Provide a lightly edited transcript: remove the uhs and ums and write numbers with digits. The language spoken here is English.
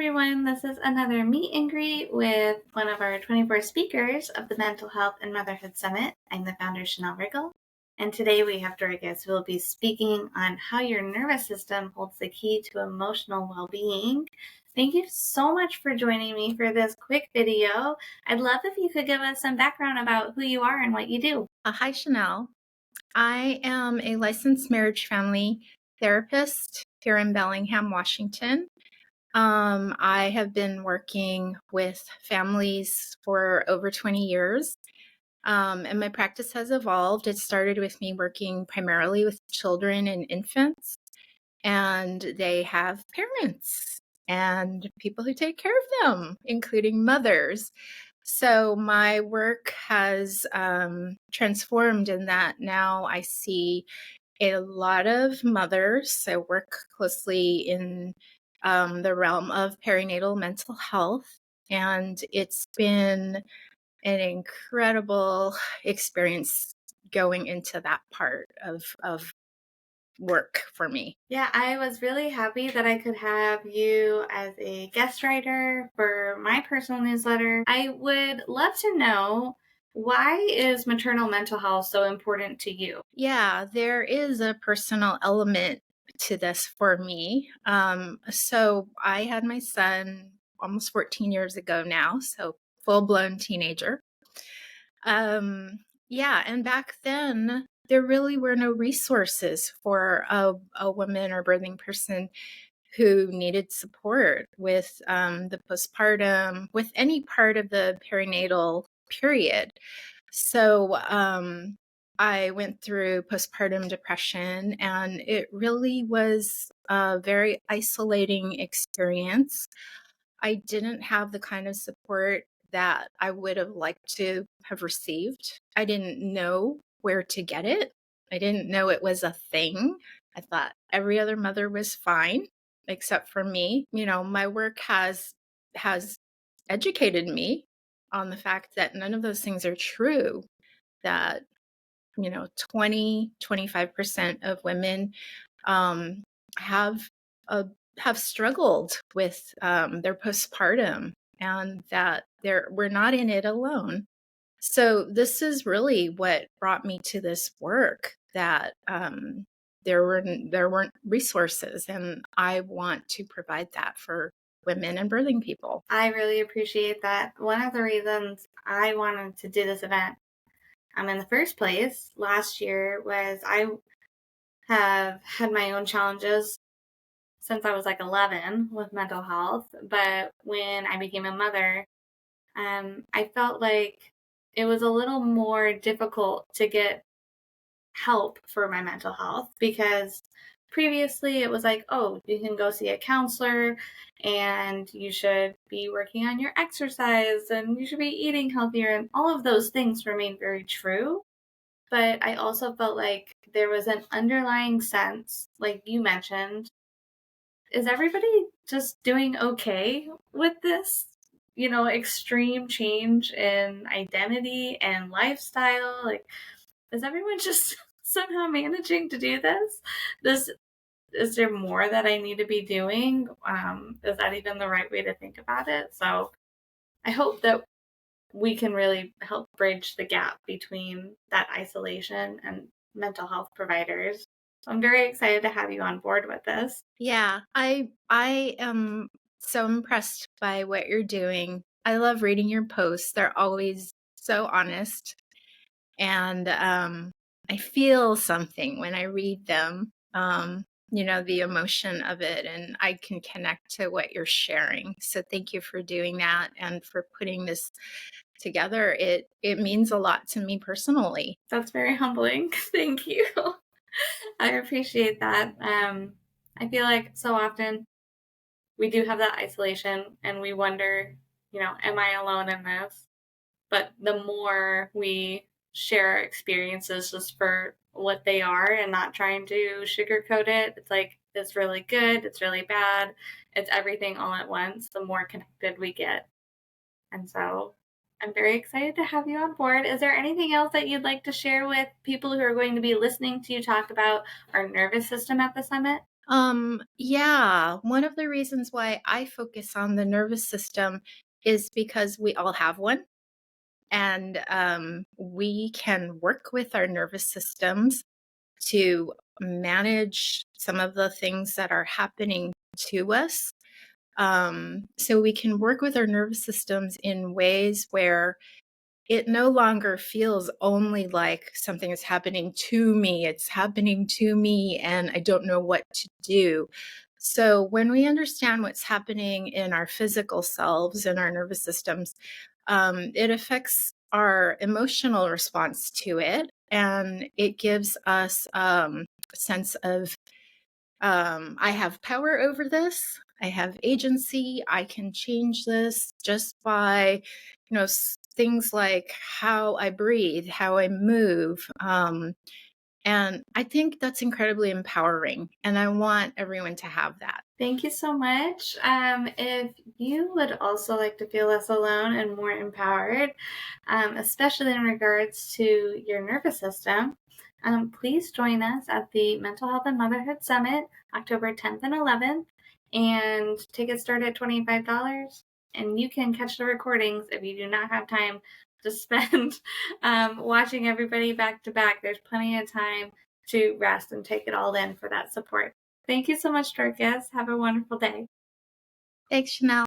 everyone. This is another meet and greet with one of our 24 speakers of the Mental Health and Motherhood Summit. I'm the founder, Chanel Riggle, and today we have Dorcas, who will be speaking on how your nervous system holds the key to emotional well-being. Thank you so much for joining me for this quick video. I'd love if you could give us some background about who you are and what you do. Hi, Chanel. I am a licensed marriage family therapist here in Bellingham, Washington. I have been working with families for over 20 years, and my practice has evolved. It started with me working primarily with children and infants, and they have parents and people who take care of them, including mothers. So my work has transformed in that now I see a lot of mothers. I work closely in the realm of perinatal mental health, and it's been an incredible experience going into that part of work for me. Yeah, I was really happy that I could have you as a guest writer for my personal newsletter. I would love to know, why is maternal mental health so important to you? Yeah, there is a personal element to this for me. So I had my son almost 14 years ago now, so full-blown teenager. Yeah, and back then there really were no resources for a woman or birthing person who needed support with the postpartum, with any part of the perinatal period. So I went through postpartum depression, and it really was a very isolating experience. I didn't have the kind of support that I would have liked to have received. I didn't know where to get it. I didn't know it was a thing. I thought every other mother was fine except for me. You know, my work has educated me on the fact that none of those things are true, that 25% of women um, have have struggled with their postpartum, and that we're not in it alone. So this is really what brought me to this work, that there weren't resources, and I want to provide that for women and birthing people. I really appreciate that. One of the reasons I wanted to do this event in the first place last year was I have had my own challenges since I was like 11 with mental health. But when I became a mother, I felt like it was a little more difficult to get help for my mental health, because previously it was like, oh, you can go see a counselor and you should be working on your exercise and you should be eating healthier, and all of those things remain very true. But I also felt like there was an underlying sense, like you mentioned, is everybody just doing okay with this, extreme change in identity and lifestyle? Like, is everyone just somehow managing to do this? Is there more that I need to be doing? Is that even the right way to think about it? So I hope that we can really help bridge the gap between that isolation and mental health providers. So I'm very excited to have you on board with this. Yeah, I am so impressed by what you're doing. I love reading your posts. They're always so honest, and I feel something when I read them. The emotion of it, and I can connect to what you're sharing. So thank you for doing that and for putting this together. It means a lot to me personally. That's very humbling. Thank you. I appreciate that. I feel like so often we do have that isolation and we wonder, am I alone in this? But the more we share our experiences just for what they are and not trying to sugarcoat it, it's like, it's really good, it's really bad, it's everything all at once, the more connected we get. And so I'm very excited to have you on board. Is there anything else that you'd like to share with people who are going to be listening to you talk about our nervous system at the summit? Yeah, one of the reasons why I focus on the nervous system is because we all have one. And we can work with our nervous systems to manage some of the things that are happening to us. So we can work with our nervous systems in ways where it no longer feels only like something is happening to me. It's happening to me, and I don't know what to do. So, when we understand what's happening in our physical selves and our nervous systems, it affects our emotional response to it. And it gives us a sense of I have power over this. I have agency. I can change this just by, things like how I breathe, how I move. And I think that's incredibly empowering. And I want everyone to have that. Thank you so much. If you would also like to feel less alone and more empowered, especially in regards to your nervous system, please join us at the Mental Health and Motherhood Summit, October 10th and 11th. And tickets start at $25. And you can catch the recordings if you do not have time to spend watching everybody back to back. There's plenty of time to rest and take it all in for that support. Thank you so much, Dorcas. Have a wonderful day. Thanks, Chanel.